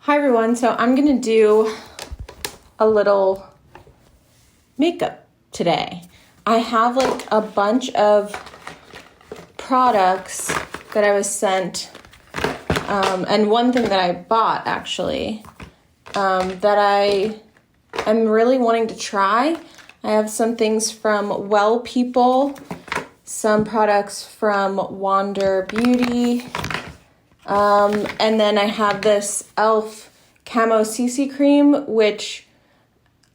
Hi everyone, so I'm gonna do a little makeup today. I have like a bunch of products that I was sent, and one thing that I bought actually, that I am really wanting to try. I have some things from Well People, some products from Wander Beauty, and then I have this e.l.f. Camo CC Cream, which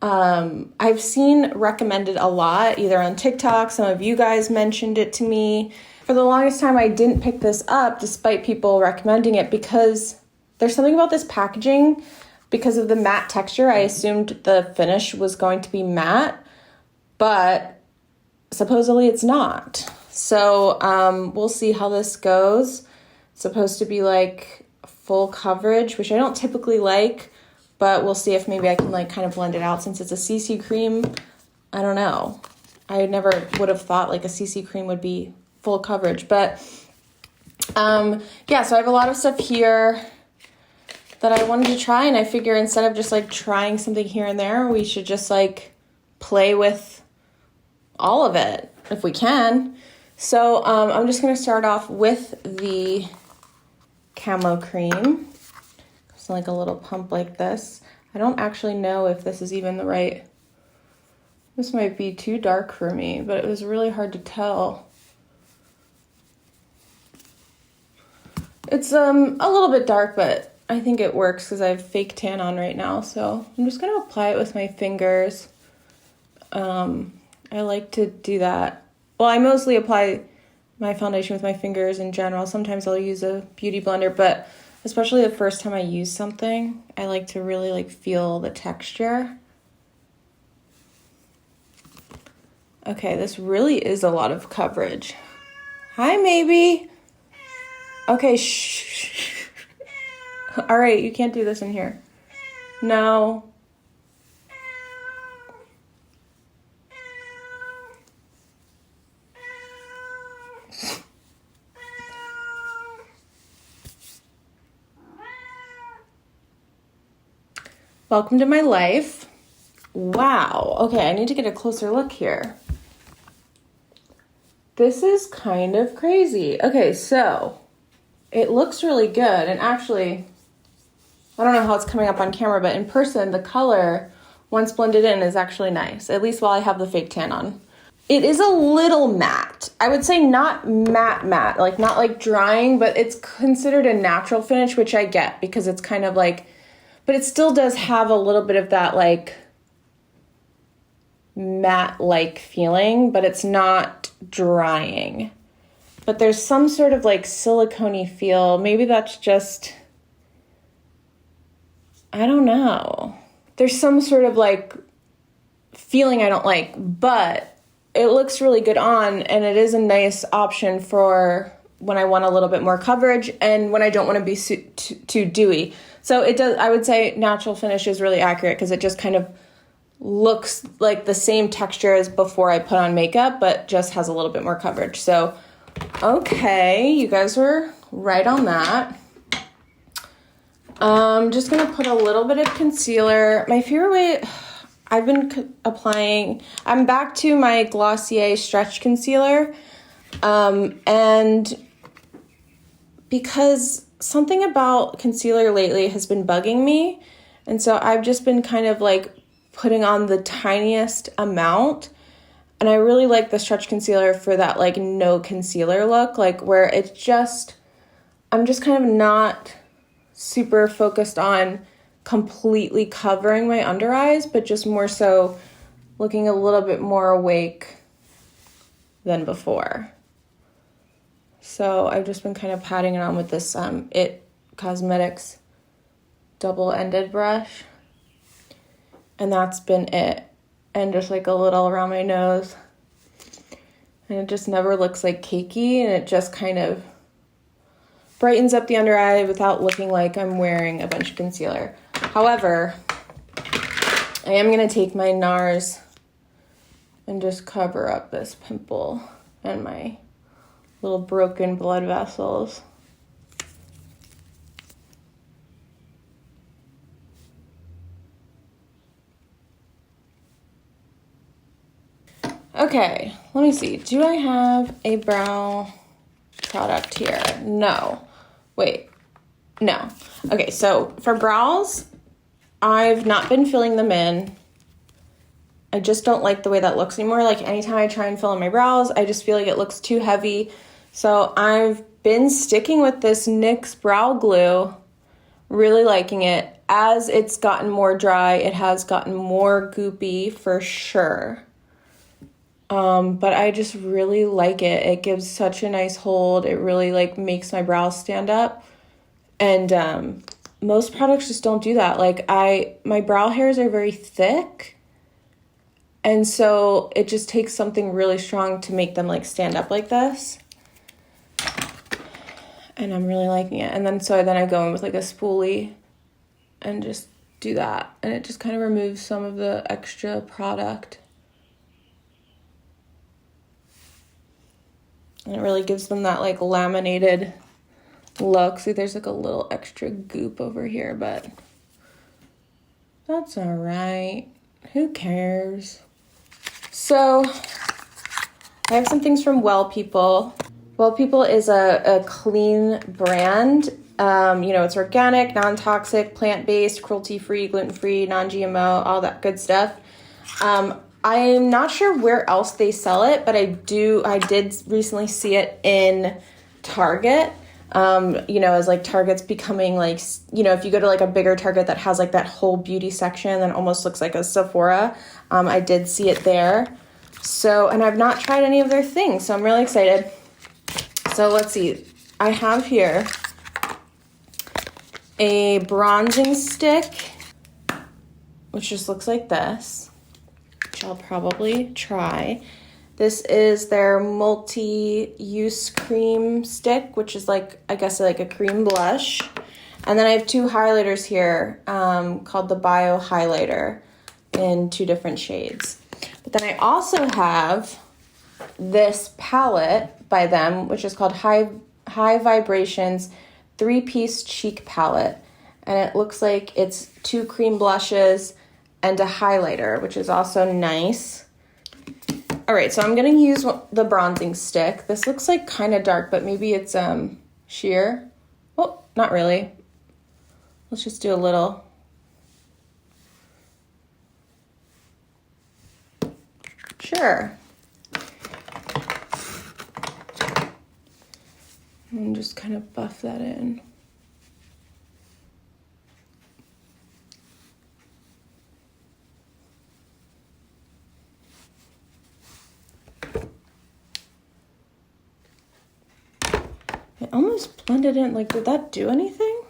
I've seen recommended a lot, either on TikTok. Some of you guys mentioned it to me. For the longest time, I didn't pick this up despite people recommending it because there's something about this packaging. Because of the matte texture, I assumed the finish was going to be matte, but supposedly it's not. So we'll see how this goes. It's supposed to be like full coverage, which I don't typically like, but we'll see if maybe I can like kind of blend it out since it's a CC cream. I don't know. I never would have thought like a CC cream would be full coverage, but yeah, so I have a lot of stuff here that I wanted to try, and I figure instead of just like trying something here and there, we should just like play with all of it if we can. So I'm just going to start off with the Camo Cream. It's like a little pump like this. I don't actually know if this is even the right, this might be too dark for me, but it was really hard to tell. It's a little bit dark, but I think it works because I have fake tan on right now. So I'm just going to apply it with my fingers. I like to do that. Well, I mostly apply my foundation with my fingers in general. Sometimes I'll use a beauty blender, but especially the first time I use something, I like to really like feel the texture. Okay, this really is a lot of coverage. Hi, maybe. Okay, shh. All right, you can't do this in here. No. Welcome to my life. Wow. Okay, I need to get a closer look here. This is kind of crazy. Okay, so it looks really good. And actually, I don't know how it's coming up on camera, but in person, the color, once blended in, is actually nice, at least while I have the fake tan on. It is a little matte. I would say not matte, like not like drying, but it's considered a natural finish, which I get because it's kind of like, but it still does have a little bit of that like matte-like feeling, but it's not drying. But there's some sort of like silicone-y feel. Maybe that's just, I don't know. There's some sort of like feeling I don't like, but it looks really good on, and it is a nice option for when I want a little bit more coverage and when I don't want to be too dewy. So it does, I would say natural finish is really accurate because it just kind of looks like the same texture as before I put on makeup, but just has a little bit more coverage. So, okay, you guys were right on that. I'm just going to put a little bit of concealer. My favorite way, I've been applying, I'm back to my Glossier stretch concealer. And because something about concealer lately has been bugging me, and so I've just been kind of like putting on the tiniest amount, and I really like the stretch concealer for that like no concealer look, like where it's just, I'm just kind of not super focused on completely covering my under eyes, but just more so looking a little bit more awake than before. So I've just been kind of patting it on with this IT Cosmetics double-ended brush. And that's been it. And just like a little around my nose. And it just never looks like cakey, and it just kind of brightens up the under eye without looking like I'm wearing a bunch of concealer. However, I am going to take my NARS and just cover up this pimple and my little broken blood vessels. Okay, let me see. Do I have a brow product here? No. Wait. No. Okay, so for brows, I've not been filling them in. I just don't like the way that looks anymore. Like anytime I try and fill in my brows, I just feel like it looks too heavy. So I've been sticking with this NYX Brow Glue, really liking it. As it's gotten more dry, it has gotten more goopy for sure. But I just really like it. It gives such a nice hold. It really like makes my brows stand up. And most products just don't do that. Like my brow hairs are very thick. And so it just takes something really strong to make them like stand up like this. And I'm really liking it. And then I go in with like a spoolie and just do that. And it just kind of removes some of the extra product. And it really gives them that like laminated look. See, there's like a little extra goop over here, but that's all right. Who cares? So I have some things from Well People. Well People is a clean brand. It's organic, non-toxic, plant-based, cruelty-free, gluten-free, non-GMO, all that good stuff. I'm not sure where else they sell it, but I did recently see it in Target. As like Target's becoming like, if you go to like a bigger Target that has like that whole beauty section that almost looks like a Sephora, I did see it there. So, and I've not tried any of their things, so I'm really excited. So let's see. I have here a bronzing stick, which just looks like this, which I'll probably try. This is their multi-use cream stick, which is like, I guess like a cream blush. And then I have two highlighters here called the Bio Highlighter in 2 different shades. But then I also have this palette by them, which is called High Vibrations 3-piece cheek palette. And it looks like it's 2 cream blushes and a highlighter, which is also nice. All right, so I'm gonna use the bronzing stick. This looks like kind of dark, but maybe it's sheer. Oh, not really. Let's just do a little. Sure. And just kind of buff that in. It almost blended in. Like, did that do anything?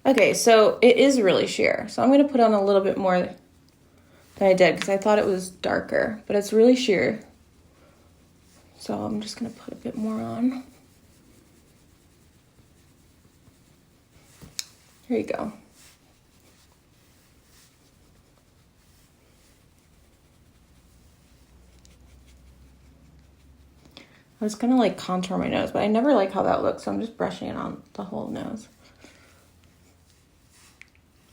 Okay, so it is really sheer. So I'm going to put on a little bit more than I did because I thought it was darker, but it's really sheer. So I'm just going to put a bit more on. Here you go. I was gonna like contour my nose, but I never like how that looks, so I'm just brushing it on the whole nose.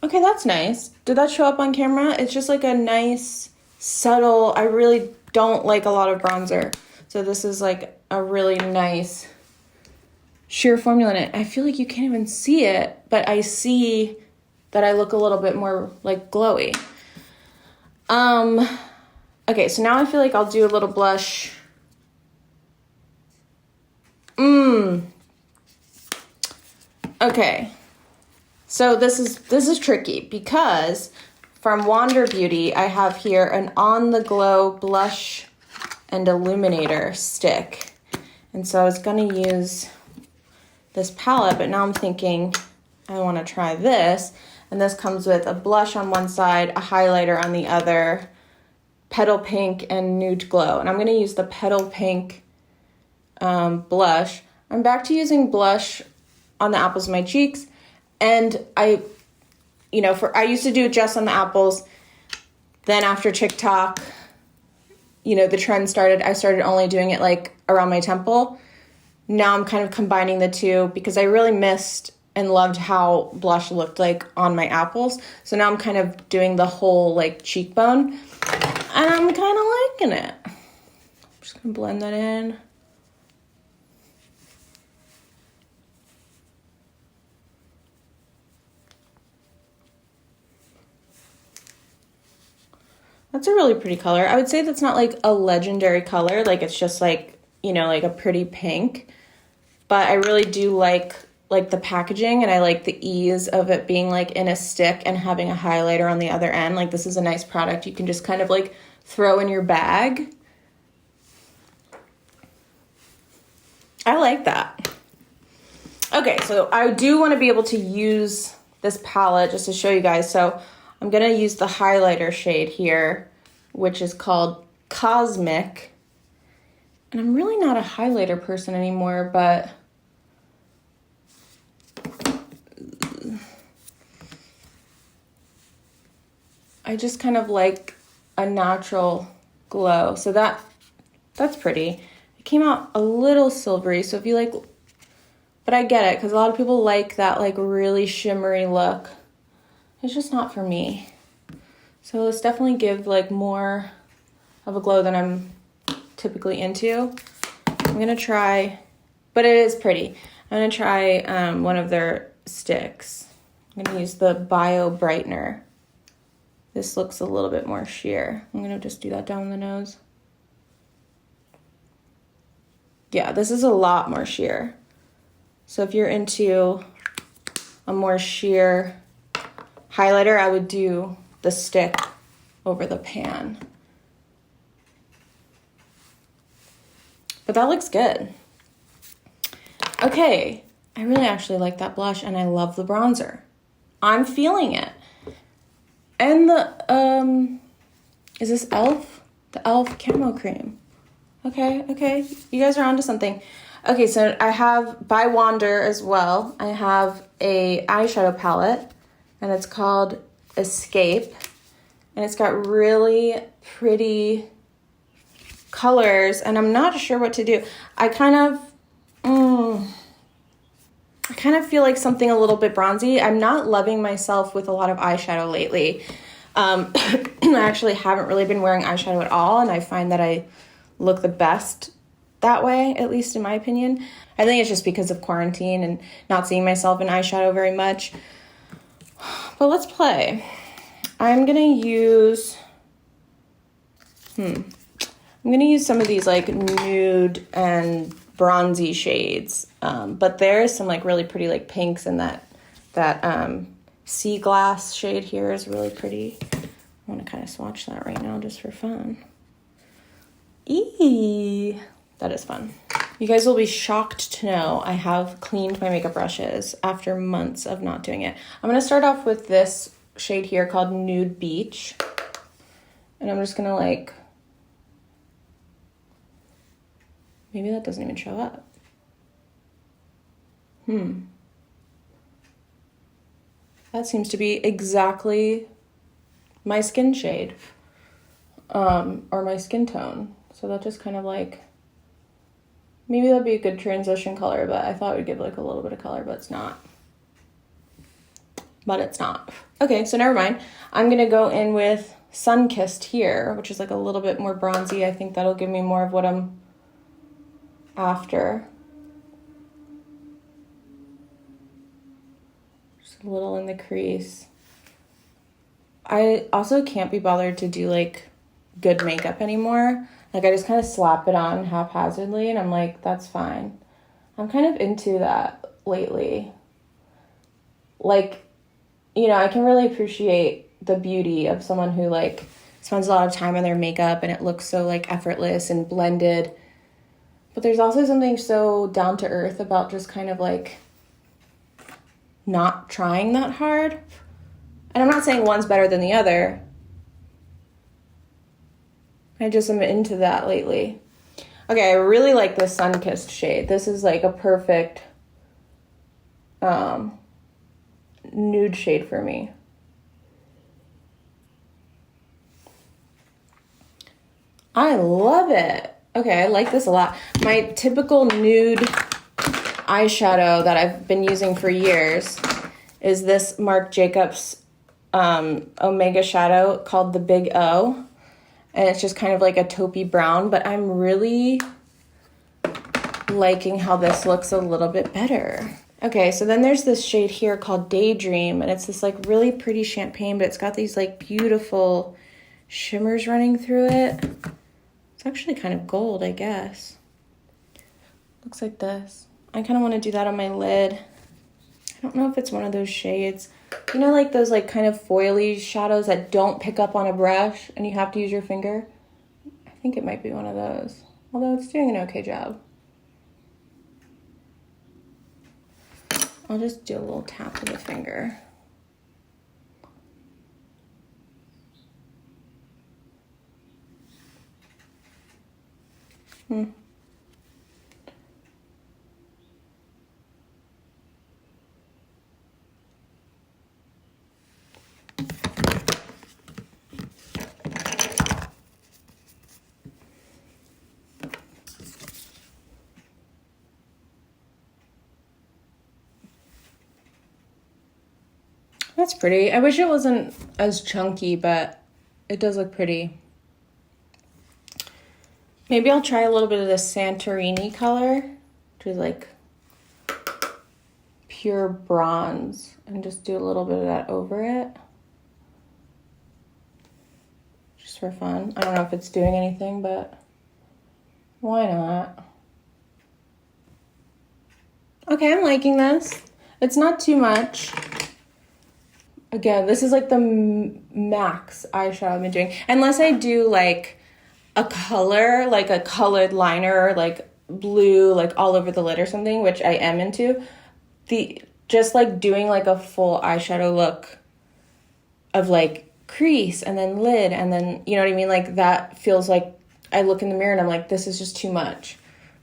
Okay, that's nice. Did that show up on camera? It's just like a nice, subtle, I really don't like a lot of bronzer. So this is like a really nice sheer formula in it. I feel like you can't even see it, but I see that I look a little bit more like glowy. Okay, so now I feel like I'll do a little blush. Okay, so this is tricky because from Wander Beauty, I have here an On the Glow blush and illuminator stick. And so I was gonna use this palette, but now I'm thinking I wanna try this. And this comes with a blush on one side, a highlighter on the other, Petal Pink and Nude Glow. And I'm gonna use the Petal Pink blush. I'm back to using blush on the apples of my cheeks, and I used to do it just on the apples. Then after TikTok, the trend started. I started only doing it like around my temple. Now I'm kind of combining the two because I really missed and loved how blush looked like on my apples. So now I'm kind of doing the whole like cheekbone, and I'm kind of liking it. I'm just gonna blend that in. That's a really pretty color. I would say that's not like a legendary color. Like it's just like, you know, like a pretty pink. But I really do like the packaging, and I like the ease of it being like in a stick and having a highlighter on the other end. Like this is a nice product you can just kind of like throw in your bag. I like that. Okay, so I do want to be able to use this palette just to show you guys. So I'm going to use the highlighter shade here, which is called Cosmic. And I'm really not a highlighter person anymore, but I just kind of like a natural glow. So that's pretty. It came out a little silvery, so if you like, but I get it because a lot of people like that like really shimmery look. It's just not for me. So let's definitely give like more of a glow than I'm typically into. I'm gonna try, but it is pretty. I'm gonna try one of their sticks. I'm gonna use the Bio Brightener. This looks a little bit more sheer. I'm gonna just do that down the nose. Yeah, this is a lot more sheer. So if you're into a more sheer highlighter, I would do the stick over the pan. But that looks good. Okay, I really actually like that blush, and I love the bronzer. I'm feeling it. And the, is this e.l.f.? The e.l.f. Camo Cream. Okay, you guys are onto something. Okay, so I have, by Wander as well, I have a eyeshadow palette, and it's called Escape, and it's got really pretty colors, and I'm not sure what to do. I kind of feel like something a little bit bronzy. I'm not loving myself with a lot of eyeshadow lately. I actually haven't really been wearing eyeshadow at all, and I find that I look the best that way, at least in my opinion. I think it's just because of quarantine and not seeing myself in eyeshadow very much. But let's play. I'm gonna use some of these like nude and bronzy shades, but there's some like really pretty like pinks, and that sea glass shade here is really pretty. I want to kind of swatch that right now just for fun. Eee, that is fun. You guys will be shocked to know I have cleaned my makeup brushes after months of not doing it. I'm going to start off with this shade here called Nude Beach, and I'm just going to like, maybe that doesn't even show up. That seems to be exactly my skin shade, or my skin tone. So that just kind of like, maybe that'd be a good transition color, but I thought it would give like a little bit of color, but it's not. Okay, so never mind. I'm gonna go in with Sunkissed here, which is like a little bit more bronzy. I think that'll give me more of what I'm after. Just a little in the crease. I also can't be bothered to do like good makeup anymore. Like I just kind of slap it on haphazardly, and I'm like, that's fine. I'm kind of into that lately. Like, you know, I can really appreciate the beauty of someone who like spends a lot of time on their makeup and it looks so like effortless and blended. But there's also something so down to earth about just kind of like not trying that hard. And I'm not saying one's better than the other. I just am into that lately. Okay, I really like this Sunkissed shade. This is like a perfect nude shade for me. I love it. Okay, I like this a lot. My typical nude eyeshadow that I've been using for years is this Marc Jacobs Omega shadow called the Big O. and it's just kind of like a taupey brown, but I'm really liking how this looks a little bit better. Okay, so then there's this shade here called Daydream, and it's this like really pretty champagne, but it's got these like beautiful shimmers running through it. It's actually kind of gold, I guess. Looks like this. I kind of want to do that on my lid. I don't know if it's one of those shades. You know, like those like kind of foily shadows that don't pick up on a brush and you have to use your finger? I think it might be one of those, although it's doing an okay job. I'll just do a little tap with the finger. That's pretty. I wish it wasn't as chunky, but it does look pretty. Maybe I'll try a little bit of the Santorini color, which is like pure bronze, and just do a little bit of that over it. Just for fun. I don't know if it's doing anything, but why not? Okay, I'm liking this. It's not too much. Again, this is like the max eyeshadow I've been doing. Unless I do like a color, like a colored liner, like blue, like all over the lid or something, which I am into. Just like doing like a full eyeshadow look of like crease and then lid and then, you know what I mean? Like that feels like I look in the mirror and I'm like, this is just too much.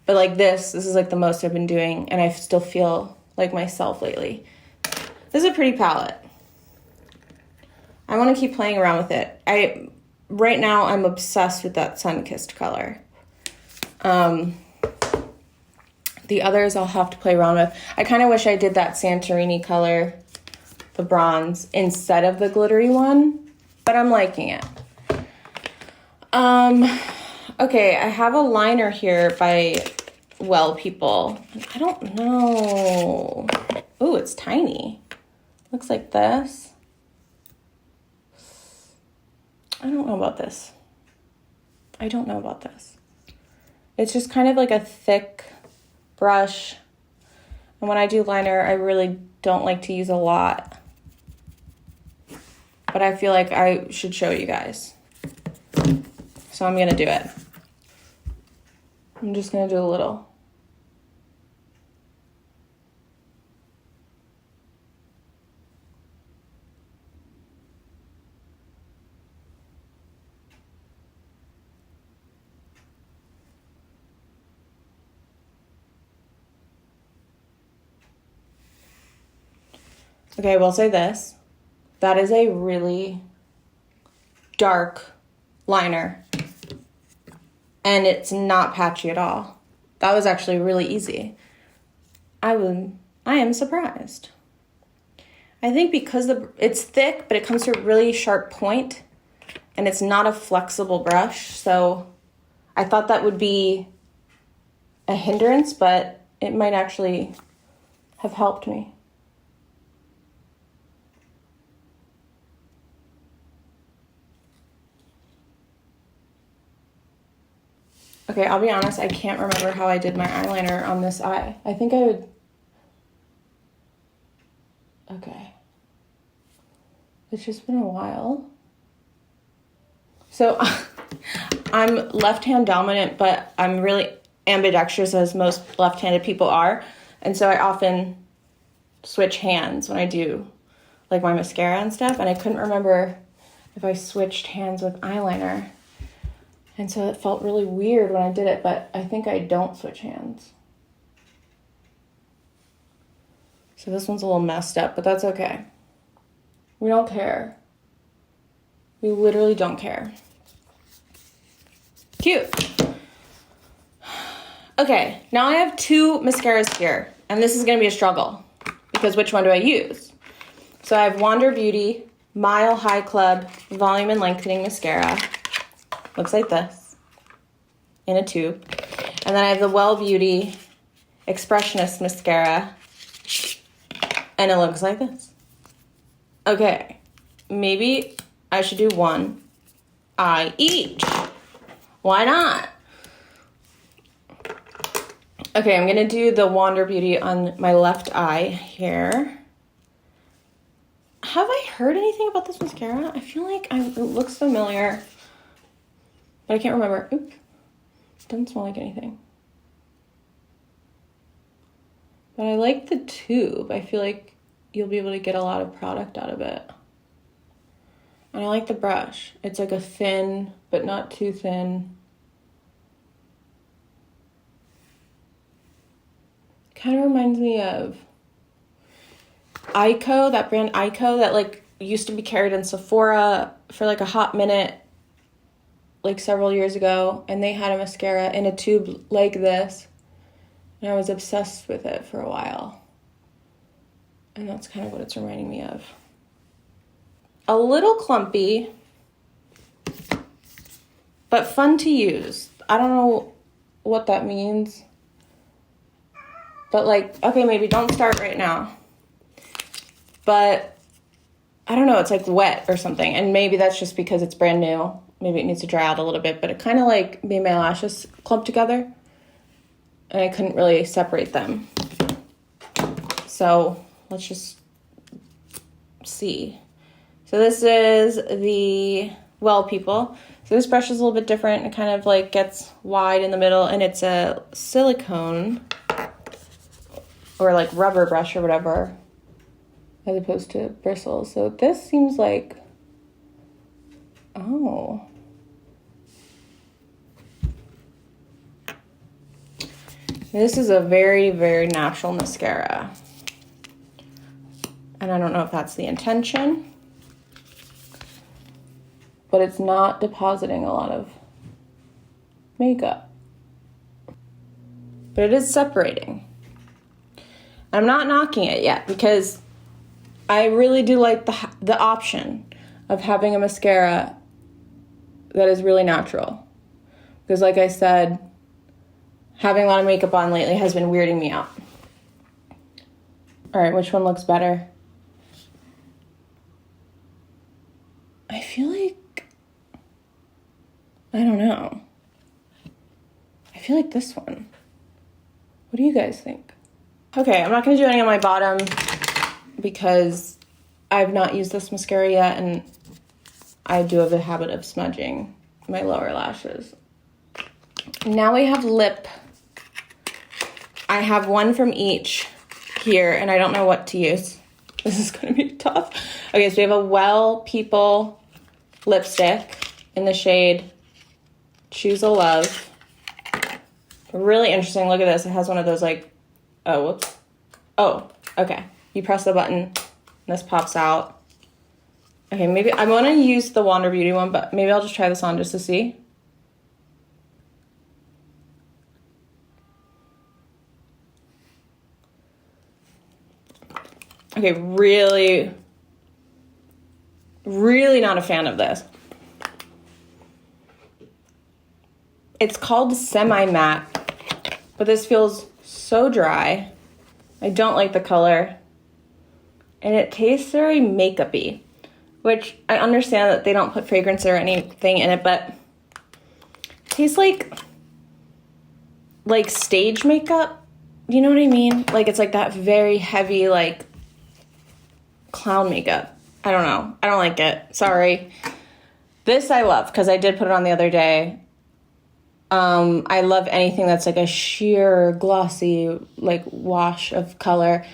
But like this is like the most I've been doing, and I still feel like myself lately. This is a pretty palette. I want to keep playing around with it. Right now I'm obsessed with that sun-kissed color. The others I'll have to play around with. I kind of wish I did that Santorini color, the bronze, instead of the glittery one, but I'm liking it. Okay, I have a liner here by Well People. I don't know. Oh, it's tiny. Looks like this. I don't know about this. I don't know about this. It's just kind of like a thick brush. And when I do liner, I really don't like to use a lot. But I feel like I should show you guys. So I'm gonna do it. I'm just gonna do a little. Okay, I will say this. That is a really dark liner. And it's not patchy at all. That was actually really easy. I am surprised. I think because it's thick, but it comes to a really sharp point, and it's not a flexible brush, so I thought that would be a hindrance, but it might actually have helped me. Okay, I'll be honest, I can't remember how I did my eyeliner on this eye. I think I would... Okay. It's just been a while. So, I'm left-hand dominant, but I'm really ambidextrous, as most left-handed people are. And so I often switch hands when I do, like, my mascara and stuff. And I couldn't remember if I switched hands with eyeliner. And so it felt really weird when I did it, but I think I don't switch hands. So this one's a little messed up, but that's okay. We don't care. We literally don't care. Cute. Okay, now I have two mascaras here, and this is gonna be a struggle because which one do I use? So I have Wander Beauty Mile High Club Volume and Lengthening Mascara. Looks like this in a tube. And then I have the Well Beauty Expressionist mascara, and it looks like this. Okay, maybe I should do one eye each. Why not? Okay, I'm gonna do the Wander Beauty on my left eye here. Have I heard anything about this mascara? I feel like it looks familiar, but I can't remember. Oops, doesn't smell like anything. But I like the tube. I feel like you'll be able to get a lot of product out of it. And I like the brush. It's like a thin, but not too thin. Kind of reminds me of Ico, that brand Ico that like used to be carried in Sephora for like a hot minute, like several years ago. And they had a mascara in a tube like this. And I was obsessed with it for a while. And that's kind of what it's reminding me of. A little clumpy, but fun to use. I don't know what that means. But like, okay, maybe don't start right now. But I don't know, it's like wet or something. And maybe that's just because it's brand new. Maybe it needs to dry out a little bit, but it kind of like made my lashes clump together. And I couldn't really separate them. So let's just see. So this is the Well People. So this brush is a little bit different. It kind of like gets wide in the middle, and it's a silicone or like rubber brush or whatever, as opposed to bristles. So this seems like, oh. This is a very, very natural mascara. And I don't know if that's the intention, but it's not depositing a lot of makeup. But it is separating. I'm not knocking it yet because I really do like the option of having a mascara that is really natural. Because like I said, having a lot of makeup on lately has been weirding me out. All right, which one looks better? I feel like, I don't know. I feel like this one. What do you guys think? Okay, I'm not gonna do any on my bottom because I've not used this mascara yet, and I do have a habit of smudging my lower lashes. Now we have lip. I have one from each here, and I don't know what to use. This is gonna be tough. Okay, so we have a Well People lipstick in the shade Choose a Love. Really interesting. Look at this. It has one of those like, oh, whoops. Oh, okay. You press the button and this pops out. Okay, maybe I want to use the Wander Beauty one, but maybe I'll just try this on just to see. Okay, really, really not a fan of this. It's called semi-matte, but this feels so dry. I don't like the color. And it tastes very makeup-y, which I understand that they don't put fragrance or anything in it, but it tastes like stage makeup. You know what I mean? Like it's like that very heavy, like clown makeup. I don't know. I don't like it. Sorry. This I love because I did put it on the other day. I love anything that's like a sheer glossy like wash of color.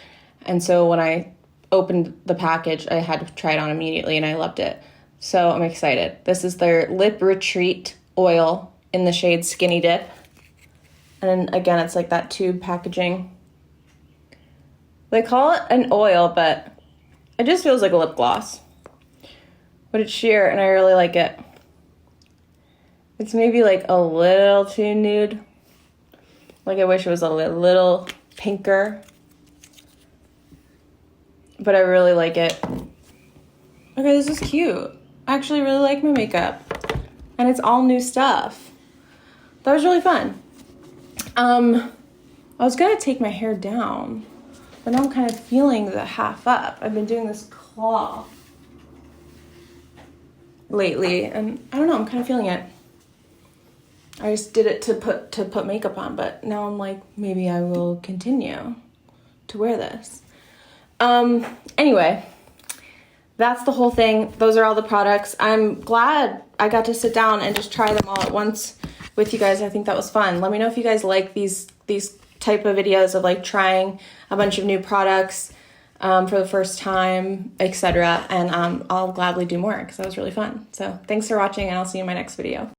And so when I opened the package, I had to try it on immediately and I loved it. So I'm excited. This is their Lip Retreat oil in the shade Skinny Dip. And again, it's like that tube packaging. They call it an oil, but it just feels like a lip gloss. But it's sheer and I really like it. It's maybe like a little too nude. Like I wish it was a little pinker. But I really like it. Okay, this is cute. I actually really like my makeup. and it's all new stuff. That was really fun. I was gonna take my hair down, but now I'm kind of feeling the half up. I've been doing this claw lately, and I don't know, I'm kind of feeling it. I just did it to put makeup on, but now I'm like, maybe I will continue to wear this. Anyway, that's the whole thing. Those are all the products. I'm glad I got to sit down and just try them all at once with you guys. I think that was fun. Let me know if you guys like these type of videos of like trying a bunch of new products for the first time, etc. And I'll gladly do more because that was really fun. So thanks for watching, and I'll see you in my next video.